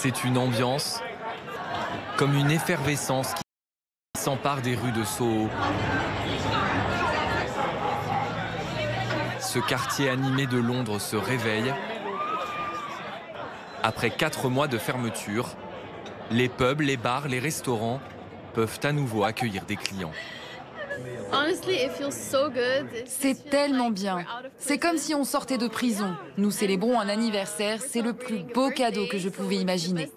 C'est une ambiance comme une effervescence qui s'empare des rues de Soho. Ce quartier animé de Londres se réveille. Après 4 mois de fermeture, les pubs, les bars, les restaurants peuvent à nouveau accueillir des clients. C'est tellement bien. C'est comme si on sortait de prison. Nous célébrons un anniversaire, c'est le plus beau cadeau que je pouvais imaginer.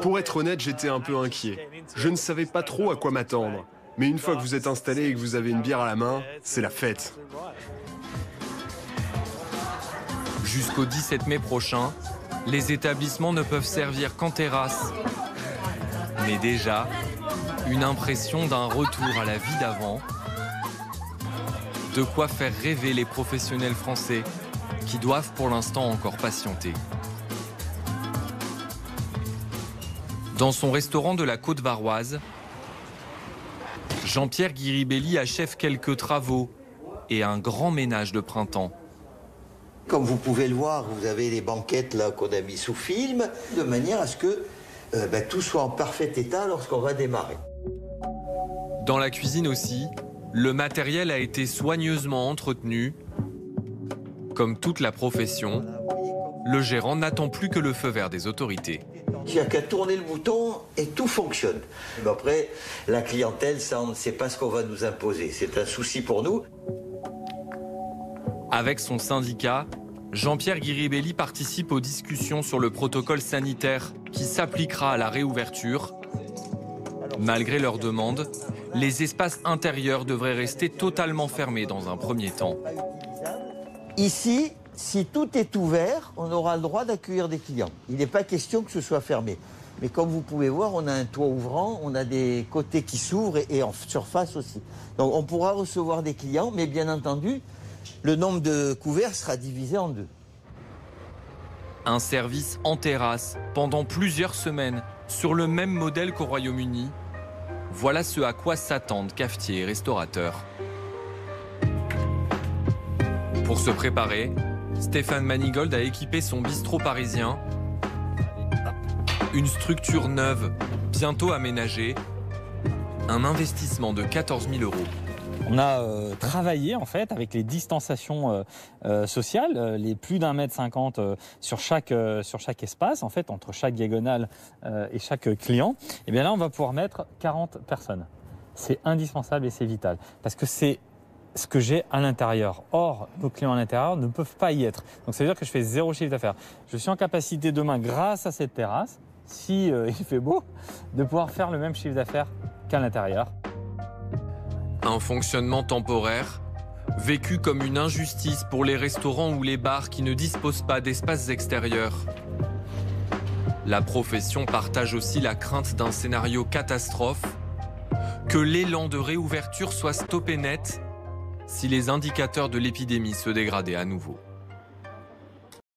Pour être honnête, j'étais un peu inquiet. Je ne savais pas trop à quoi m'attendre. Mais une fois que vous êtes installé et que vous avez une bière à la main, c'est la fête. Jusqu'au 17 mai prochain, les établissements ne peuvent servir qu'en terrasse. Mais déjà, une impression d'un retour à la vie d'avant. De quoi faire rêver les professionnels français qui doivent pour l'instant encore patienter. Dans son restaurant de la Côte-Varoise, Jean-Pierre Guiribelli achève quelques travaux et un grand ménage de printemps. Comme vous pouvez le voir, vous avez les banquettes là qu'on a mis sous film, de manière à ce que tout soit en parfait état lorsqu'on va démarrer. Dans la cuisine aussi, le matériel a été soigneusement entretenu. Comme toute la profession, le gérant n'attend plus que le feu vert des autorités. Il n'y a qu'à tourner le bouton et tout fonctionne. Mais après, la clientèle, ça, on ne sait pas ce qu'on va nous imposer. C'est un souci pour nous. Avec son syndicat, Jean-Pierre Guiribelli participe aux discussions sur le protocole sanitaire qui s'appliquera à la réouverture. Malgré leurs demandes, les espaces intérieurs devraient rester totalement fermés dans un premier temps. Ici, si tout est ouvert, on aura le droit d'accueillir des clients. Il n'est pas question que ce soit fermé. Mais comme vous pouvez voir, on a un toit ouvrant, on a des côtés qui s'ouvrent et en surface aussi. Donc on pourra recevoir des clients, mais bien entendu, le nombre de couverts sera divisé en 2. Un service en terrasse pendant plusieurs semaines sur le même modèle qu'au Royaume-Uni. Voilà ce à quoi s'attendent cafetiers et restaurateurs. Pour se préparer, Stéphane Manigold a équipé son bistrot parisien. Une structure neuve, bientôt aménagée. Un investissement de 14 000 €. On a travaillé en fait avec les distanciations sociales, les plus d'1,50 m sur chaque espace, en fait, entre chaque diagonale et chaque client. Et bien là, on va pouvoir mettre 40 personnes. C'est indispensable et c'est vital parce que c'est ce que j'ai à l'intérieur. Or, nos clients à l'intérieur ne peuvent pas y être. Donc ça veut dire que je fais 0 chiffre d'affaires. Je suis en capacité demain, grâce à cette terrasse, si il fait beau, de pouvoir faire le même chiffre d'affaires qu'à l'intérieur. Un fonctionnement temporaire, vécu comme une injustice pour les restaurants ou les bars qui ne disposent pas d'espaces extérieurs. La profession partage aussi la crainte d'un scénario catastrophe, que l'élan de réouverture soit stoppé net si les indicateurs de l'épidémie se dégradaient à nouveau.